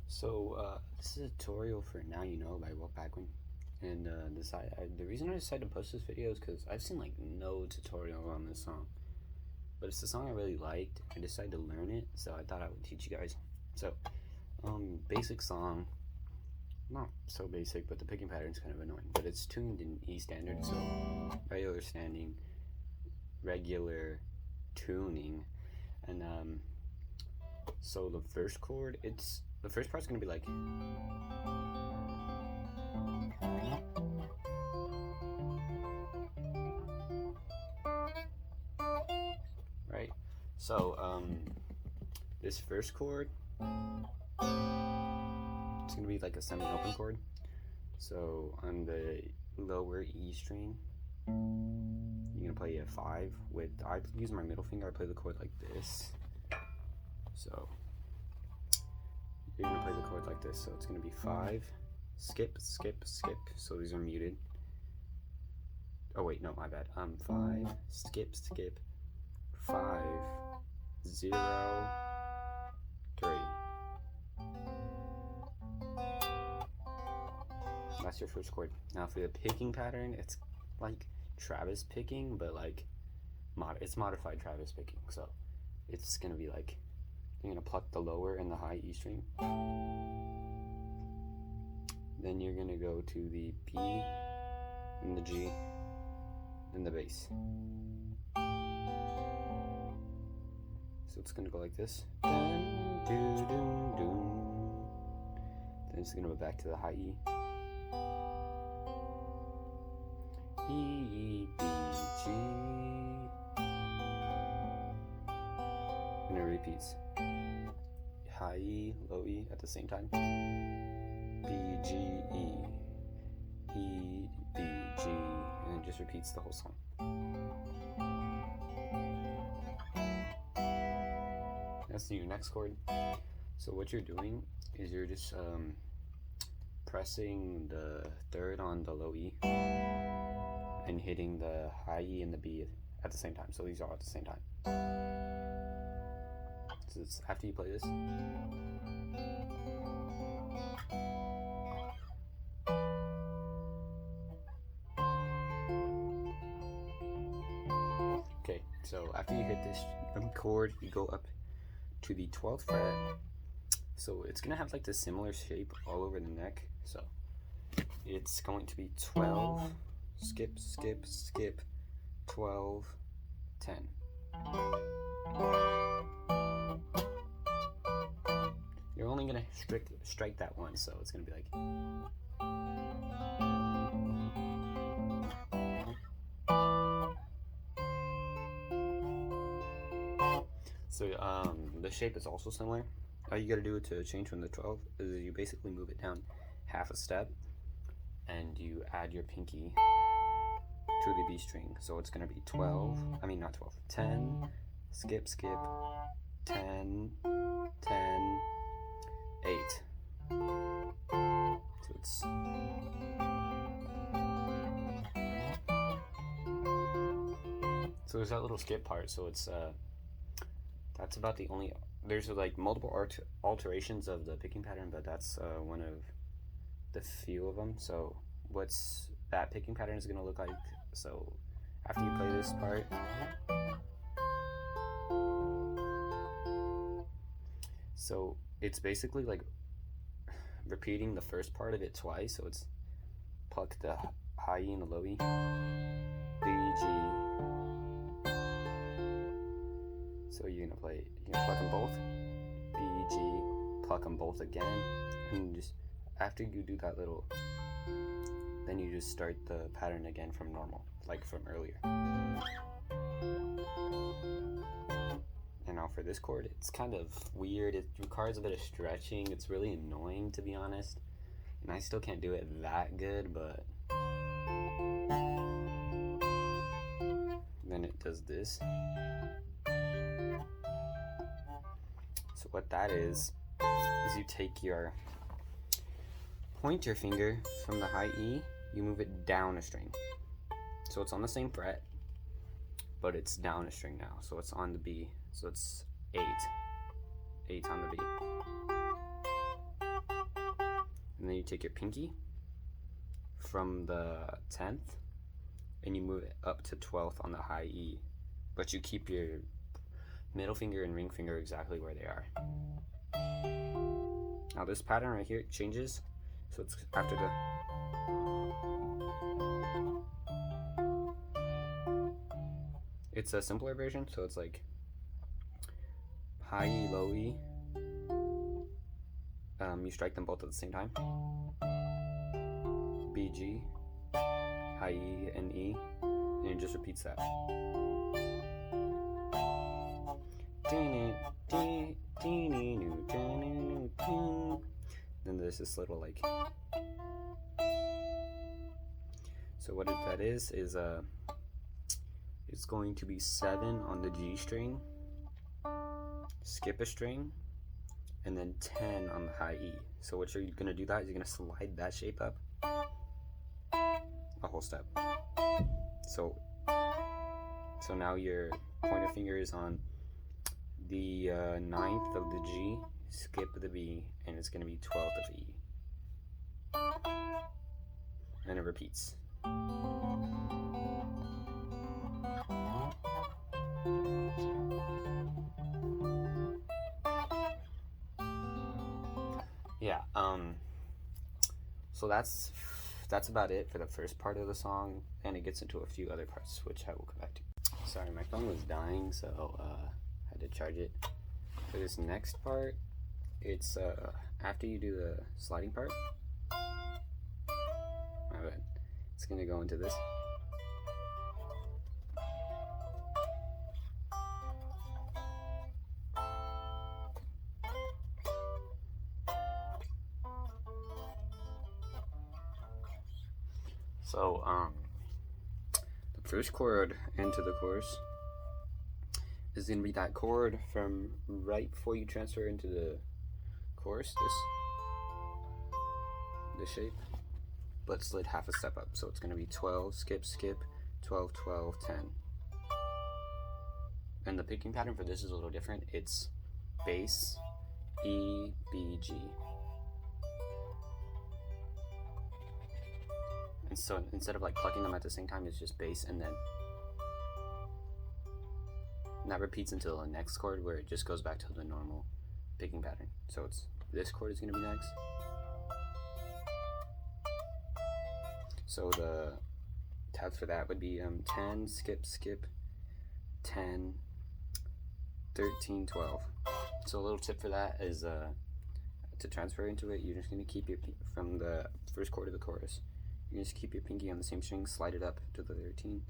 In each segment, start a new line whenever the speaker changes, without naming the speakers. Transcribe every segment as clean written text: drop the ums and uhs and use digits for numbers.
This is a tutorial for Now You Know by Paquin. And the reason I decided to post this video is because I've seen like no tutorials on this song. But it's a song I really liked. I decided to learn it, so I thought I would teach you guys. So, basic song. Not so basic, but the picking pattern's kind of annoying. But it's tuned in E standard, so regular standing, regular tuning. And so the first chord, the first part's gonna be like, right? So this first chord, it's gonna be like a semi-open chord. So on the lower E string, you're gonna play a 5 with, I use my middle finger, I play the chord like this. So you're gonna play the chord like this. So it's gonna be 5, skip, skip, skip. So these are muted. Oh wait, no, my bad. 5, skip, skip, 5, 0, 3. That's your first chord. Now for the picking pattern, it's like Travis picking, but like it's modified Travis picking. So it's gonna be like, you're gonna pluck the lower and the high E string. Then you're gonna go to the B and the G and the bass. So it's gonna go like this. Dun, doo, doo, doo. Then it's gonna go back to the high E. E, B, G. And it repeats. High E, low E at the same time. B, G, E. E, B, G. And it just repeats the whole song. That's your next chord. So what you're doing is you're just pressing the third on the low E and hitting the high E and the B at the same time. So these are all at the same time. So it's after you play this. Okay, so after you hit this chord, you go up to the 12th fret. So it's gonna have like this similar shape all over the neck. So it's going to be 12, skip, skip, skip, 12, 10. You're only gonna strike that one, so it's gonna be like. So the shape is also similar. All you gotta do to change from the 12 is you basically move it down half a step and you add your pinky to the B string. So it's gonna be 10, skip, skip, 10, 10, 8. So it's there's that little skip part, so it's that's about the only, there's like multiple alterations of the picking pattern, but that's one of the few of them. So what's that picking pattern is gonna look like, so after you play this part, so it's basically like repeating the first part of it twice. So it's pluck the high E and the low E, B, G. So you're gonna pluck them both, B, G, pluck them both again, and just after you do that little, then you just start the pattern again from normal, like from earlier. And now for this chord, it's kind of weird. It requires a bit of stretching. It's really annoying, to be honest. And I still can't do it that good, but then it does this. So what that is you take your pointer finger from the high E, you move it down a string. So it's on the same fret, but it's down a string now. So it's on the B. So it's 8. 8 on the B. and then you take your pinky from the 10th and you move it up to 12th on the high E, but you keep your middle finger and ring finger exactly where they are. Now this pattern right here changes, so it's after the it's a simpler version, so it's like high E, low E. You strike them both at the same time. B, G, high E, and E, and it just repeats that. Then there's this little like. So what that is it's going to be 7 on the G string, skip a string, and then 10 on the high E. So what you're gonna do that is you're gonna slide that shape up a whole step. So now your pointer finger is on the 9th of the G, skip the B, and it's gonna be 12th of E. And it repeats. Yeah, so that's about it for the first part of the song, and it gets into a few other parts, which I will come back to. Sorry, my phone was dying, so I had to charge it. For this next part, it's after you do the sliding part. My bad. It's gonna go into this. So, the first chord into the chorus is going to be that chord from right before you transfer into the chorus, this shape, but slid half a step up. So it's going to be 12, skip, skip, 12, 12, 10. And the picking pattern for this is a little different. It's bass, E, B, G. And so instead of like plucking them at the same time, it's just bass and then. And that repeats until the next chord where it just goes back to the normal picking pattern. So it's this chord is going to be next. So the tabs for that would be 10, skip, skip, 10, 13, 12. So a little tip for that is to transfer into it, you're just going to keep your from the first chord of the chorus. You just keep your pinky on the same string, slide it up to the 13,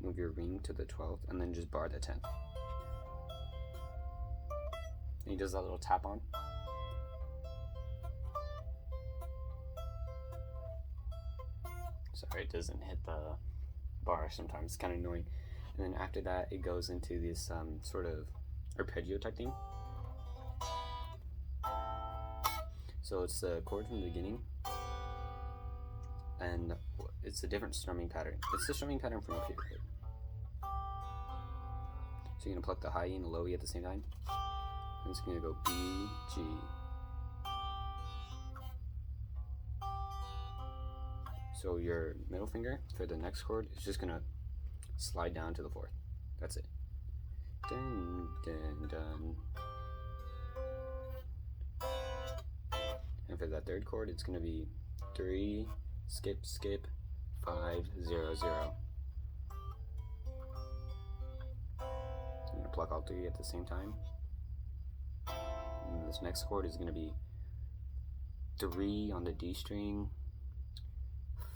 move your ring to the 12th, and then just bar the 10th. And he does that little tap on. Sorry, it doesn't hit the bar sometimes, it's kind of annoying. And then after that, it goes into this sort of arpeggio type thing. So it's the chord from the beginning, and it's a different strumming pattern. It's the strumming pattern from up here. So you're gonna pluck the high E and the low E at the same time. And it's gonna go B, G. So your middle finger for the next chord is just gonna slide down to the 4th. That's it. Dun, dun, dun. And for that third chord, it's gonna be 3, skip, skip, 5, 0, 0. I'm gonna pluck all 3 at the same time. And this next chord is gonna be 3 on the D string,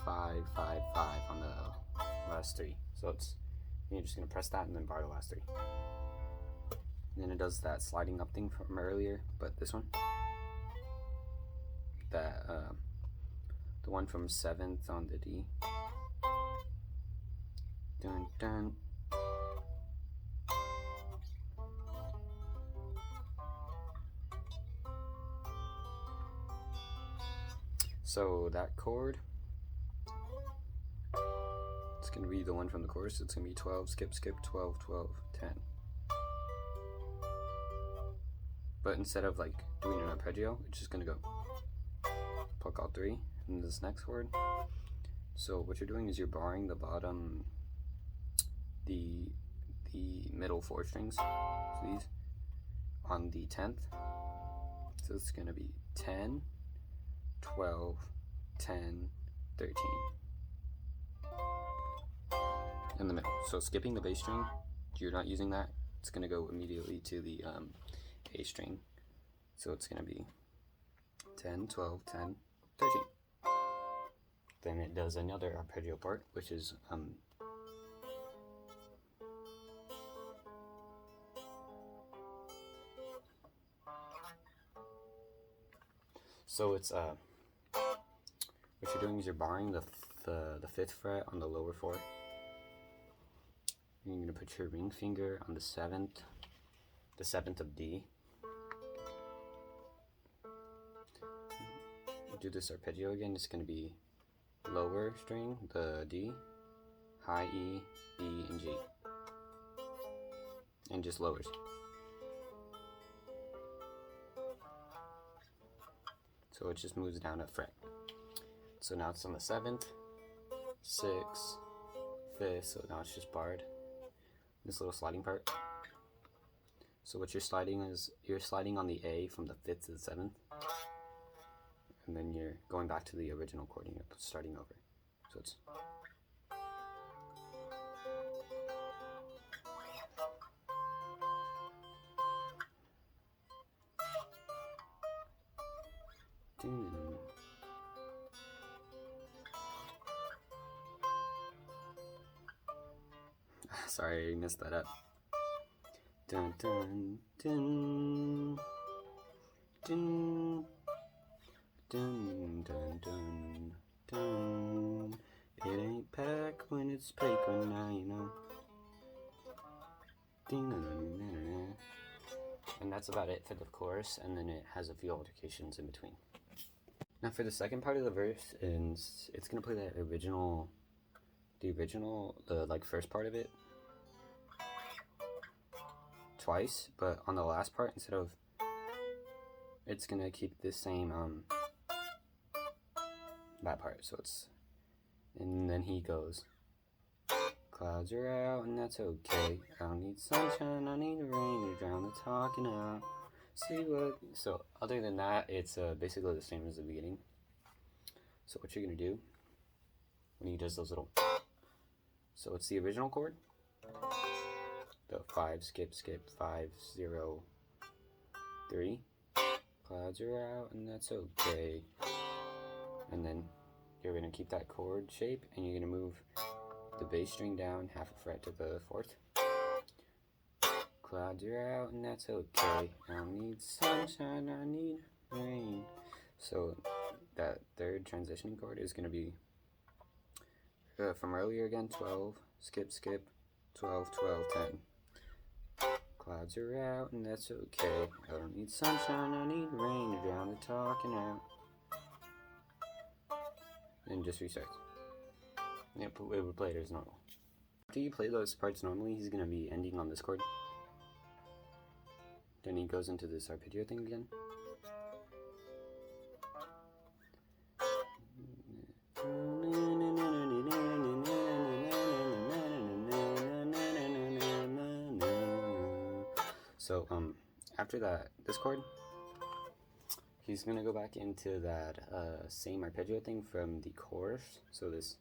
5, 5, 5 on the last 3. So it's, you're just gonna press that and then bar the last 3. And then it does that sliding up thing from earlier, but this one, that the one from 7th on the D. Dun, dun. So that chord, it's going to be the one from the chorus. It's going to be 12, skip, skip, 12, 12, 10. But instead of like doing an arpeggio, it's just going to go pluck all 3 in this next chord. So what you're doing is you're barring the bottom, the middle 4 strings, so these, on the 10th. So it's going to be 10, 12, 10, 13. In the middle. So skipping the bass string, you're not using that. It's going to go immediately to the A string. So it's going to be 10, 12, 10, 13. Then it does another arpeggio part, which is so it's what you're doing is you're barring the 5th fret on the lower 4. You're going to put your ring finger on the 7th of D. Do this arpeggio again. It's going to be lower string, the D, high E, B, and G, and just lowers. So it just moves down a fret. So now it's on the 7th, 6th, 5th, so now it's just barred. This little sliding part. So what you're sliding is, you're sliding on the A from the 5th to the 7th. And then you're going back to the original chord and you're starting over. So it's sorry, I messed that up. Dun dun dun dun dun dun dun dun. It ain't Paquin, it's Paquin now, you know. And that's about it for the chorus, and then it has a few altercations in between. Now for the second part of the verse, and it's gonna play that original, the like first part of it twice, but on the last part, instead of, it's gonna keep the same that part. So it's, and then he goes, clouds are out and that's okay. I don't need sunshine, I need rain to drown the talking out. See what? So other than that, it's basically the same as the beginning. So what you're gonna do when he does those little, so it's the original chord, the 5 skip 5 0 3. Clouds are out and that's okay. And then you're gonna keep that chord shape and you're gonna move the bass string down half a fret to the 4th. Clouds are out and that's okay. I don't need sunshine, I need rain. So that third transitioning chord is gonna be from earlier again, 12, skip, 12, 12, 10. Clouds are out and that's okay. I don't need sunshine, I need rain to drown the talking out. And just restarts. Yep, it would play it as normal. After you play those parts normally, he's gonna be ending on this chord. Then he goes into this arpeggio thing again. So after that, this chord, he's gonna go back into that same arpeggio thing from the chorus. So this.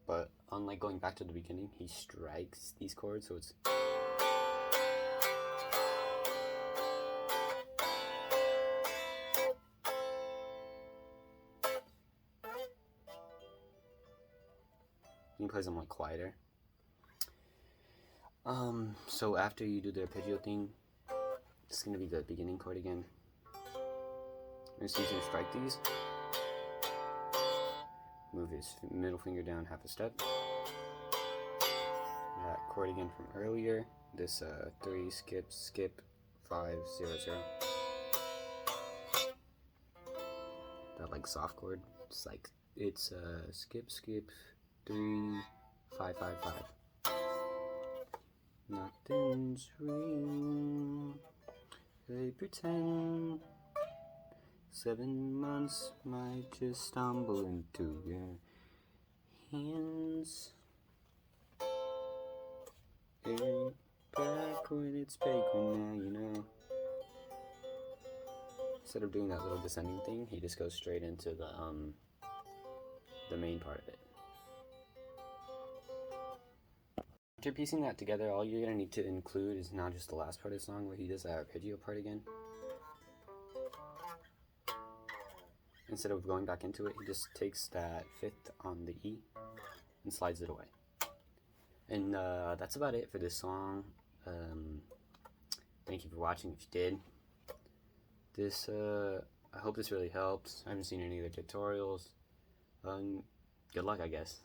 But unlike going back to the beginning, he strikes these chords, so it's. He plays them like quieter. So after you do the arpeggio thing, it's gonna be the beginning chord again. And so he's gonna strike these. Move his middle finger down half a step. That chord again from earlier. This 3 skip 5 0 0. That like soft chord. It's like it's skip 3 5 5 5. Nothing's real. They pretend 7 months might just stumble into your hands. Ain't back when it's Paquin now, you know. Instead of doing that little descending thing, he just goes straight into the main part of it. After piecing that together, all you're gonna need to include is not just the last part of the song where he does that arpeggio part again. Instead of going back into it, he just takes that fifth on the E and slides it away. And that's about it for this song. Thank you for watching if you did. I hope this really helps. I haven't seen any other tutorials. Good luck, I guess.